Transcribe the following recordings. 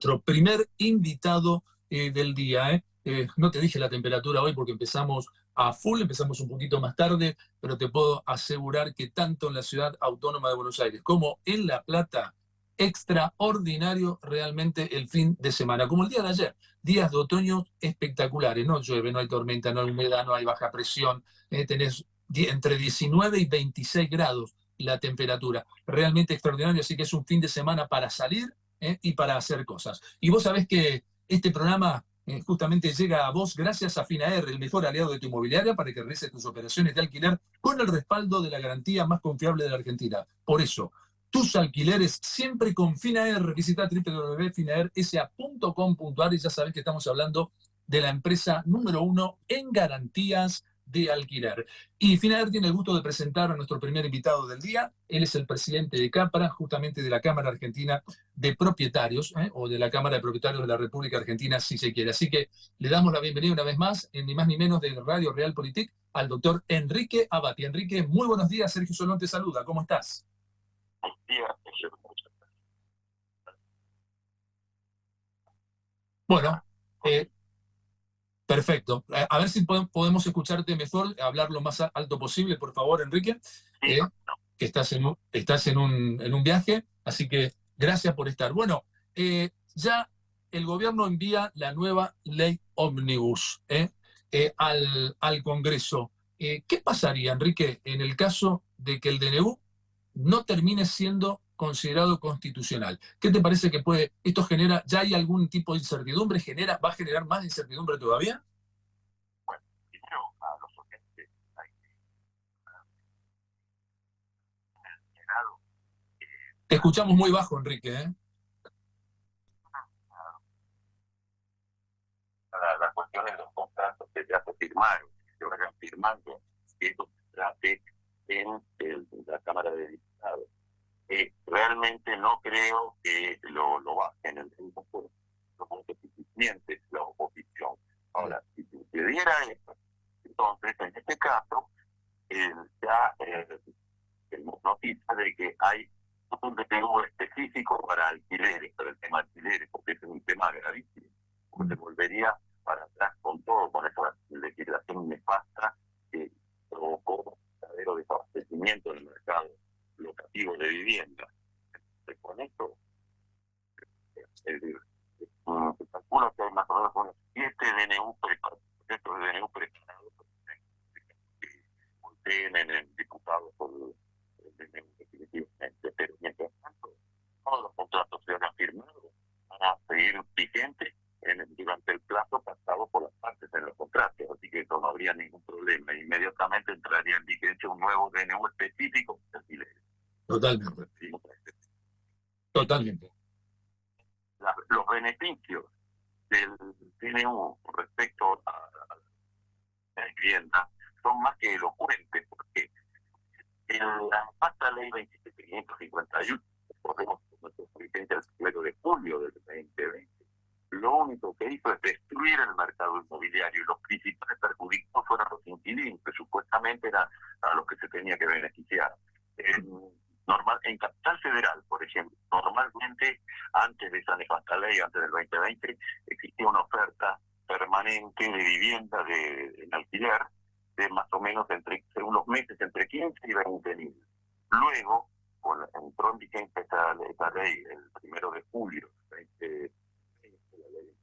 nuestro primer invitado del día. No te dije la temperatura hoy porque empezamos a full, empezamos un poquito más tarde, pero te puedo asegurar que tanto en la ciudad autónoma de Buenos Aires como en La Plata, extraordinario realmente el fin de semana, como el día de ayer. Días de otoño espectaculares, no llueve, no hay tormenta, no hay humedad, no hay baja presión, tenés entre 19 y 26 grados la temperatura, realmente extraordinario, así que es un fin de semana para salir y para hacer cosas. Y vos sabés que este programa justamente llega a vos gracias a Finaer, el mejor aliado de tu inmobiliaria para que realices tus operaciones de alquiler con el respaldo de la garantía más confiable de la Argentina. Por eso, tus alquileres siempre con Finaer. Visita www.finaersa.com.ar y ya sabés que estamos hablando de la empresa número 1 en garantías de alquiler. Y Finaer tiene el gusto de presentar a nuestro primer invitado del día. Él es el presidente de CAPRA, justamente de la Cámara Argentina de Propietarios, o de la Cámara de Propietarios de la República Argentina, si se quiere. Así que le damos la bienvenida una vez más, ni más ni menos de Radio Realpolitik, al doctor Enrique Abati. Enrique, muy buenos días. Sergio Solón te saluda. ¿Cómo estás? Buenos días, Bueno, perfecto. A ver si podemos escucharte mejor, hablar lo más alto posible, por favor, Enrique. Que estás en un viaje, así que gracias por estar. Bueno, ya el gobierno envía la nueva ley ómnibus al Congreso. ¿Qué pasaría, Enrique, en el caso de que el DNU no termine siendo considerado constitucional? ¿Qué te parece que esto genera, ya hay algún tipo de incertidumbre, va a generar más incertidumbre todavía? Bueno, primero a los oyentes hay generado Te escuchamos muy bajo, Enrique. las cuestiones de los contratos que ya se firmaron, que se vayan firmando, que eso se trate en la Cámara de Diputados. Realmente no creo que lo bajen en el voto los votos suficientes la oposición. Ahora, si sucediera eso, entonces en este caso ya tenemos noticia de que hay un DNU específico para alquileres, para el tema alquileres, porque ese es un tema gravísimo, porque se volvería para atrás con todo, con esa legislación nefasta que provocó un verdadero desabastecimiento en el mercado locativo de vivienda. Con esto, se calcula que hay más o menos unos 7 DNU preparados, proyectos de DNU preparados que tienen en diputados por el DNU definitivamente, pero mientras tanto, todos los contratos se han firmado para seguir vigentes durante el plazo pasado por las partes en los contratos, así que eso no habría ningún problema. Inmediatamente entraría en vigencia un nuevo DNU específico de alquileres. Totalmente. Totalmente. Los beneficios del DNU respecto a la vivienda son más que elocuentes, porque en la nefasta ley 27.551, recordemos nuestra vigencia el 1 de julio del 2020, lo único que hizo es destruir el mercado inmobiliario y los principales perjudicados fueron los inquilinos, que supuestamente eran a los que se tenía que beneficiar. En Capital Federal, por ejemplo, normalmente antes de esa nefasta ley, antes del 2020, existía una oferta permanente de vivienda en alquiler de más o menos según los meses entre 15 y 20 mil. Luego, entró en vigencia esta ley el 1 de julio de la ley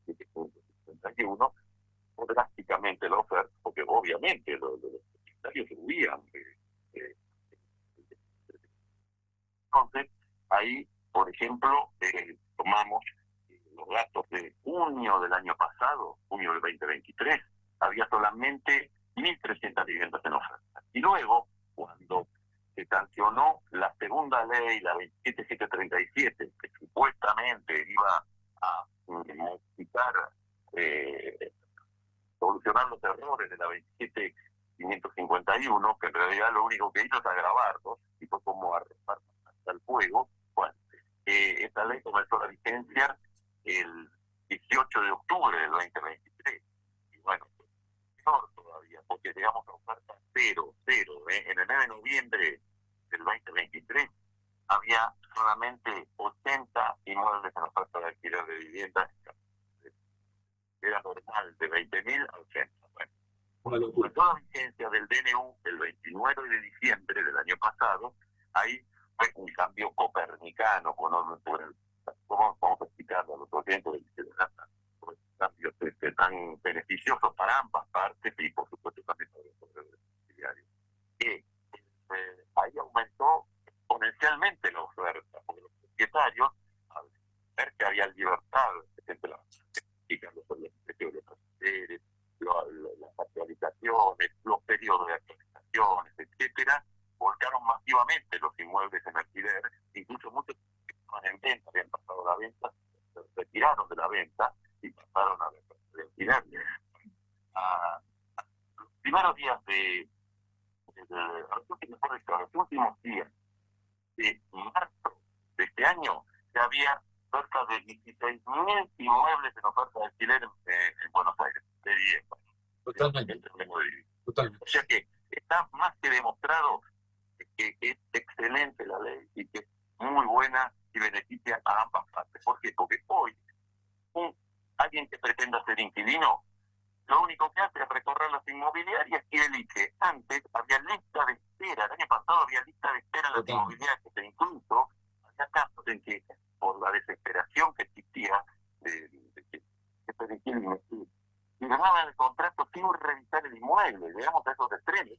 27.51, drásticamente la oferta, porque obviamente los propietarios subían. Entonces, ahí, por ejemplo, tomamos los datos de junio del año pasado, junio del 2023, había solamente 1.300 viviendas en oferta. Y luego, cuando se sancionó la segunda ley, la 27737, que supuestamente iba a modificar, solucionar los errores de la 27551, que en realidad lo único que hizo es agravarlos, y fue como arrasar hasta el fuego. Bueno, esta ley comenzó la vigencia el 18 de octubre del 2023. Y bueno, peor todavía, porque llegamos a oferta cero. En el 9 de noviembre del 2023 había solamente 80 inmuebles en oferta de alquiler de viviendas. Era normal de 20.000 a 80. Bueno, con toda la vigencia del DNU el 29 de diciembre del año pasado, ahí fue un cambio copernicano. ¿Cómo vamos a explicarlo a los oyentes de cambios tan beneficiosos para ambas partes y por supuesto también para los domiciliarios? Que ahí aumentó exponencialmente la oferta, porque los propietarios, al ver que había libertad, entre los precios de los alquileres, las actualizaciones, los periodos de actualizaciones, etcétera, volcaron masivamente los inmuebles en alquiler, incluso muchos que estaban en venta, habían pasado la venta, se retiraron de la venta y pasaron a la alquiler. Los primeros días los últimos días de marzo de este año, ya había cerca de 16.000 inmuebles en oferta de alquiler en Buenos Aires, de vivienda. Totalmente. Totalmente. O sea que está más que demostrado que es excelente la ley y que es muy buena y beneficia a ambas partes. ¿Por qué? Porque hoy alguien que pretenda ser inquilino, lo único que hace es recorrer las inmobiliarias y elige. Antes había lista de espera, el año pasado había lista de espera en las inmobiliarias, que incluso había casos en que por la desesperación que existía de firmaban el contrato sin revisar el inmueble, digamos, a esos extremos.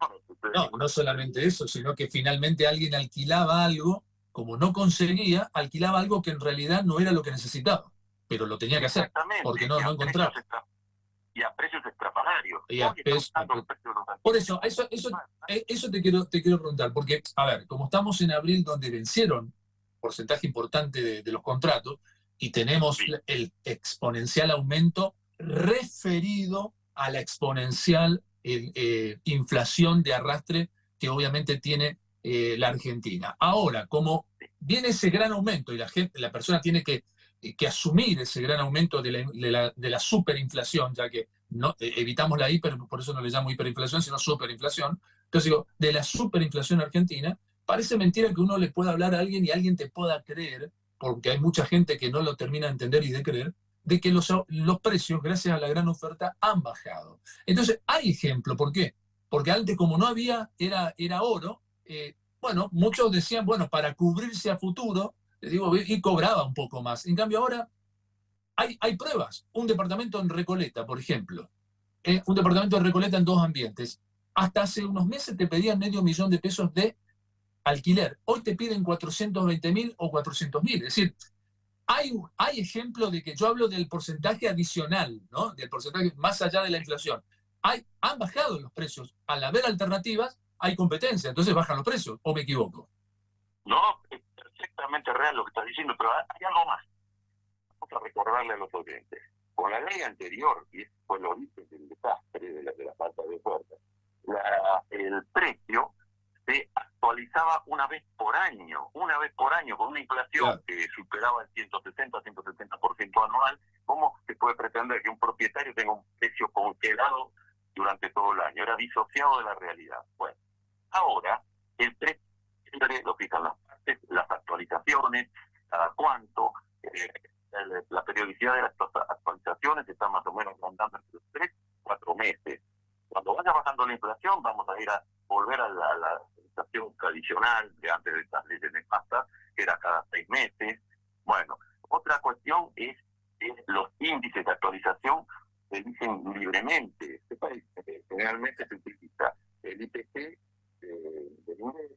No solamente eso, sino que finalmente alguien alquilaba algo, como no conseguía, alquilaba algo que en realidad no era lo que necesitaba, pero lo tenía que hacer, porque no encontraba. Y a precios estrafalarios. Por eso te quiero preguntar, porque, a ver, como estamos en abril, donde vencieron un porcentaje importante de los contratos, y tenemos el exponencial aumento referido a la exponencial inflación de arrastre que obviamente tiene la Argentina. Ahora, como viene ese gran aumento y la persona tiene que asumir ese gran aumento de la superinflación, ya que no, evitamos la hiper, por eso no le llamo hiperinflación, sino superinflación. Entonces digo, de la superinflación argentina, parece mentira que uno le pueda hablar a alguien y alguien te pueda creer, porque hay mucha gente que no lo termina de entender y de creer, de que los precios, gracias a la gran oferta, han bajado. Entonces, hay ejemplo. ¿Por qué? Porque antes, como no había, era oro, bueno, muchos decían, bueno, para cubrirse a futuro, les digo, y cobraba un poco más. En cambio, ahora hay pruebas. Un departamento en Recoleta, por ejemplo. Un departamento en Recoleta en 2 ambientes. Hasta hace unos meses te pedían $500,000 de alquiler. Hoy te piden 420.000 o 400.000. Es decir, hay ejemplo de que yo hablo del porcentaje adicional, ¿no? Del porcentaje más allá de la inflación. Han bajado los precios. Al haber alternativas, hay competencia. Entonces bajan los precios. ¿O me equivoco? No, es perfectamente real lo que estás diciendo, pero hay algo más. Vamos a recordarle a los oyentes. Con la ley anterior, y ese fue el origen del desastre, de la falta de oferta, el precio se actualizaba una vez por año, con una inflación que superaba el 160-170% anual. ¿Cómo se puede pretender que un propietario tenga un precio congelado durante todo el año? Era disociado de la realidad. Bueno, ahora el precio lo fijan las partes, las actualizaciones, cada cuánto, la periodicidad de las actualizaciones está más o menos rondando entre los 3 y 4 meses. Cuando vaya bajando la inflación, vamos a ir a volver a la inflación tradicional de antes de estas leyes nefastas, que era cada 6 meses. Bueno, otra cuestión es los índices de actualización se dicen libremente. Este país generalmente se utiliza el IPC del INDEC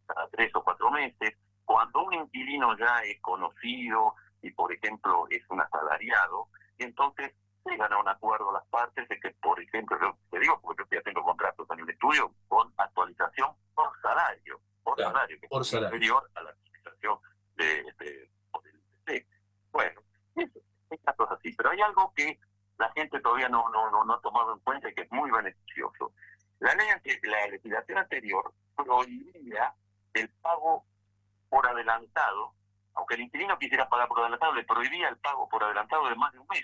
cada 3 o 4 meses. Cuando un inquilino ya es conocido y, por ejemplo, es un asalariado, entonces llegan a un acuerdo las partes de que, por ejemplo, yo te digo porque yo estoy haciendo contratos en el estudio con actualización por salario, que es inferior a la actualización del IPC. Bueno, eso, hay casos así, pero hay algo que la gente todavía no ha tomado en cuenta y que es muy beneficioso. La legislación anterior prohibía el pago por adelantado, aunque el inquilino quisiera pagar por adelantado, le prohibía el pago por adelantado de más de un mes.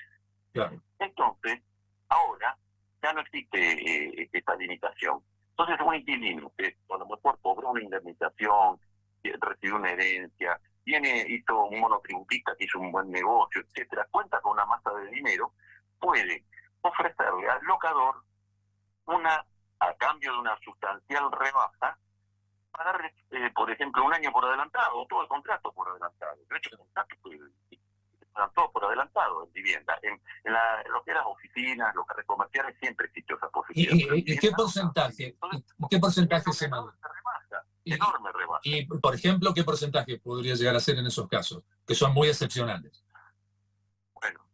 Claro. Entonces, ahora ya no existe esta limitación. Entonces, un inquilino que a lo mejor cobró una indemnización recibió una herencia, hizo un monotributista que hizo un buen negocio, etcétera, cuenta con una masa de dinero, puede ofrecerle al locador a cambio de una sustancial rebaja, para, por ejemplo, un año por adelantado, o todo el contrato por adelantado. De hecho, el contrato todo por adelantado en vivienda. En lo que eran oficinas, locales comerciales, siempre existió esa posibilidad. ¿Y qué porcentaje? ¿Qué porcentaje se manda? Enorme rebaja. Y, por ejemplo, ¿qué porcentaje podría llegar a ser en esos casos? Que son muy excepcionales. Bueno,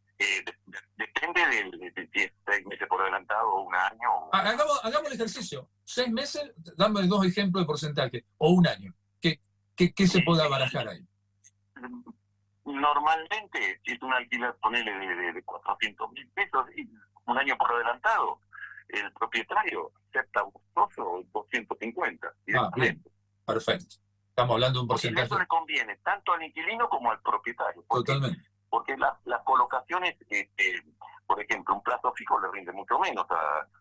depende de si es 6 meses por adelantado o un año. Hagamos el ejercicio. 6 meses, dame 2 ejemplos de porcentaje. O un año. ¿Qué se puede barajar ahí? Normalmente, si es un alquiler, ponele de 400.000 pesos, y un año por adelantado, el propietario acepta gustoso 250. Bien, perfecto. Estamos hablando de un porcentaje. Porque eso le conviene tanto al inquilino como al propietario. Totalmente. Porque las colocaciones, por ejemplo, un plazo fijo le rinde mucho menos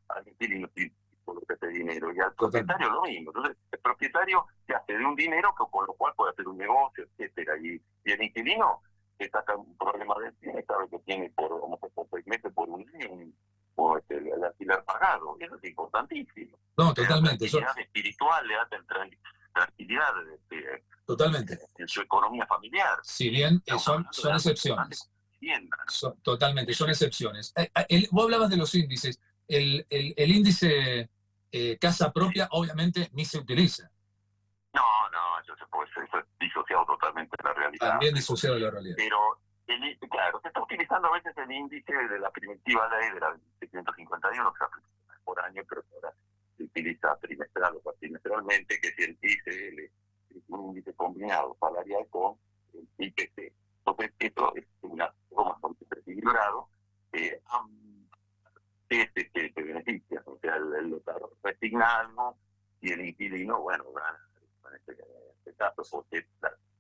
al inquilino si coloca ese dinero, y al propietario lo mismo. Entonces, el propietario se hace de un dinero con lo cual puede hacer un negocio, etcétera, y el inquilino que saca un problema de tiene, sabe que tiene por 6 meses, por un año, el alquiler pagado. Eso es importantísimo. No, totalmente. Le da tranquilidad espiritual, le da tranquilidad totalmente en su economía familiar. Si bien son excepciones. Totalmente, son excepciones. Vos hablabas de los índices. El índice casa propia obviamente ni se utiliza. No, eso es disociado totalmente de la realidad. También disociado de la realidad. Pero, claro, se está utilizando a veces el índice de la primitiva ley de la 751, que se aplica por año, pero ahora se utiliza trimestral o cuatrimestralmente, que es el ICL, un índice combinado salarial con el IPC. Entonces, esto es una forma equilibrado que te beneficia. O sea, el locador resigna algo y el inquilino, bueno, gana en este caso, porque el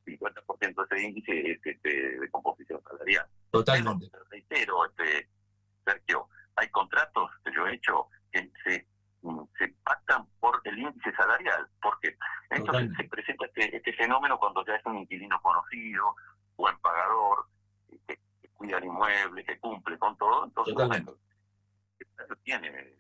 50% de ese índice es de composición salarial. Totalmente. Pero, reitero, Sergio, hay contratos que yo he hecho que se pactan por el índice salarial, porque entonces se presenta este fenómeno cuando ya es un inquilino conocido, buen pagador, que cuida el inmueble, que cumple con todo. Entonces, bueno, tiene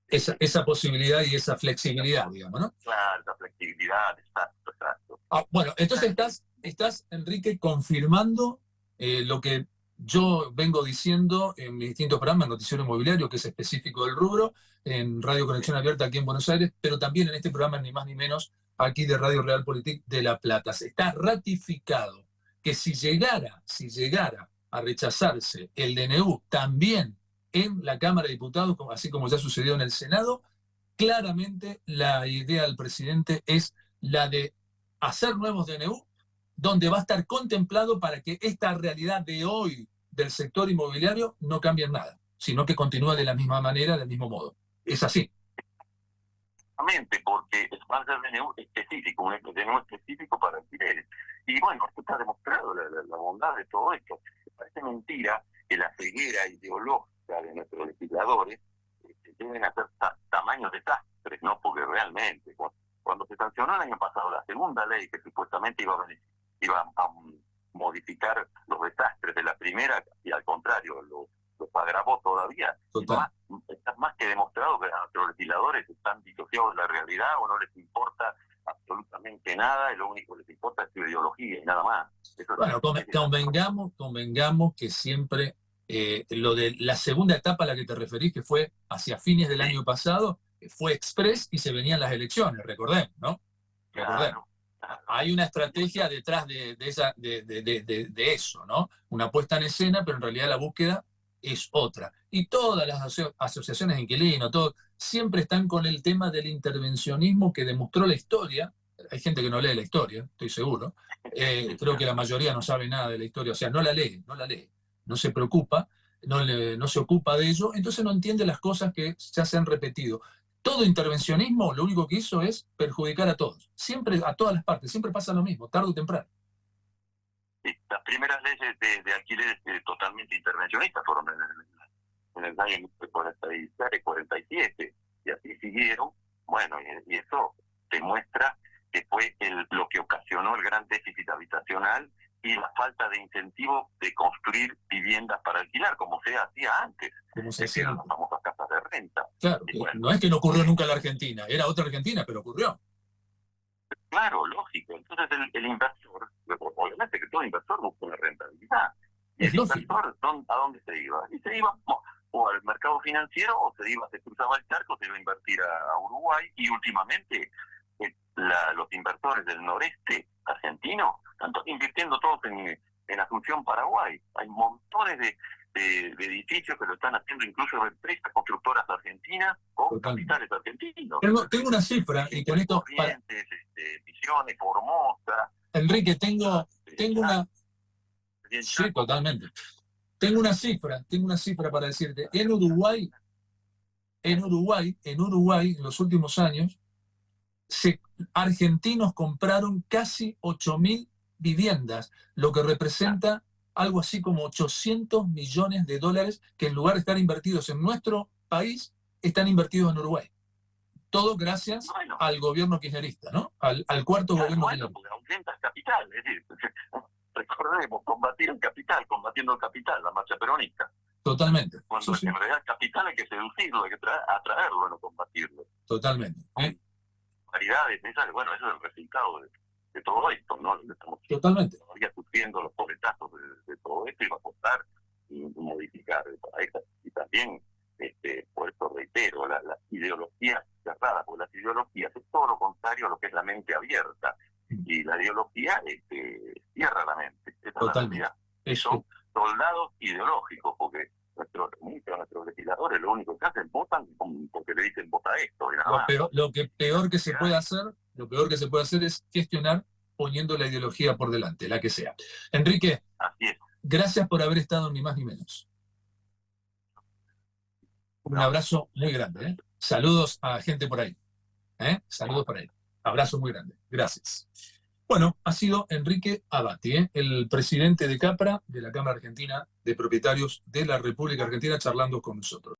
esa posibilidad y esa flexibilidad, digamos, ¿no? Claro, esa flexibilidad, exacto. Bueno, entonces estás, Enrique, confirmando lo que yo vengo diciendo en mis distintos programas, Noticiero Inmobiliario, que es específico del rubro, en Radio Conexión Abierta aquí en Buenos Aires, pero también en este programa, ni más ni menos, aquí de Radio Realpolitik de La Plata. Se está ratificado que si llegara a rechazarse el DNU también en la Cámara de Diputados, así como ya sucedió en el Senado, claramente la idea del presidente es la de hacer nuevos DNU, donde va a estar contemplado para que esta realidad de hoy del sector inmobiliario no cambie en nada, sino que continúe de la misma manera, del mismo modo. Es así. Exactamente, porque va a ser DNU específico, un DNU específico para alquileres. Y bueno, esto está demostrado, la bondad de todo esto. Parece mentira que la ceguera ideológica de nuestros legisladores deben hacer tamaños desastres, ¿no? Porque realmente, cuando se sancionó el año pasado la segunda ley que supuestamente iba a modificar los desastres de la primera, y al contrario, los agravó todavía. Está más que demostrado que nuestros legisladores están disociados de la realidad o no les importa absolutamente nada, y lo único que les importa es su ideología y nada más. Bueno, convengamos que siempre lo de la segunda etapa a la que te referís, que fue hacia fines del año pasado, fue express y se venían las elecciones, recordemos, ¿no? Recordemos. Hay una estrategia detrás de eso, ¿no? Una puesta en escena, pero en realidad la búsqueda es otra. Y todas las asociaciones de inquilinos, siempre están con el tema del intervencionismo que demostró la historia. Hay gente que no lee la historia, estoy seguro. Creo que la mayoría no sabe nada de la historia, o sea, no la lee, no se preocupa, no se ocupa de ello, entonces no entiende las cosas que ya se han repetido. Todo intervencionismo lo único que hizo es perjudicar a todos, siempre a todas las partes, siempre pasa lo mismo, tarde o temprano. Sí, las primeras leyes de alquileres totalmente intervencionistas fueron en el año 46, 47, y así siguieron. Bueno, y eso demuestra que fue lo que ocasionó el gran déficit habitacional y la falta de incentivo de construir viviendas para alquilar, como se hacía antes. Como se Es que hacía. eran las famosas casas de renta. Claro, Y bueno, no es que no ocurrió nunca en la Argentina, era otra Argentina, pero ocurrió. claro, lógico. Entonces el inversor, obviamente que todo inversor busca una rentabilidad. Y Es el lógico. inversor, ¿a dónde se iba? Y se iba o al mercado financiero, o se cruzaba el charco, se iba a invertir a Uruguay, y últimamente los inversores del noreste argentino están invirtiendo todos en Asunción, Paraguay. Hay montones de edificios que lo están haciendo incluso empresas constructoras argentinas con capitales argentinos. Tengo una cifra, y con esto... Corrientes, Misiones, Formosa. Enrique, tengo una... Sí, totalmente. Tengo una cifra para decirte. En Uruguay, en los últimos años, argentinos compraron casi 8.000 viviendas, lo que representa algo así como 800 millones de dólares que en lugar de estar invertidos en nuestro país, están invertidos en Uruguay. Todo gracias al gobierno kirchnerista, ¿no? Al cuarto gobierno kirchnerista. Porque aumenta el capital, es decir, recordemos, combatiendo el capital, la marcha peronista. Totalmente. Cuando en realidad el capital hay que seducirlo, hay que atraerlo, no combatirlo. Totalmente. Variedades, bueno, eso es el resultado de todo esto, ¿no? Estamos totalmente todavía sufriendo los pobretazos de todo esto, y va a costar modificar el país. Y también, por eso reitero, las ideologías cerradas, porque las ideologías es todo lo contrario a lo que es la mente abierta. Y la ideología cierra la mente. Esa es la realidad. Son soldados ideológicos, porque muchos de nuestros legisladores lo único que hacen, votan porque le dicen vota esto. Y nada más. Lo peor que se puede hacer es gestionar poniendo la ideología por delante, la que sea. Enrique, gracias por haber estado ni más ni menos. Un abrazo muy grande, ¿eh? Saludos a gente por ahí. Saludos por ahí. Abrazo muy grande. Gracias. Bueno, ha sido Enrique Abati, el presidente de CAPRA, de la Cámara Argentina de Propietarios de la República Argentina, charlando con nosotros.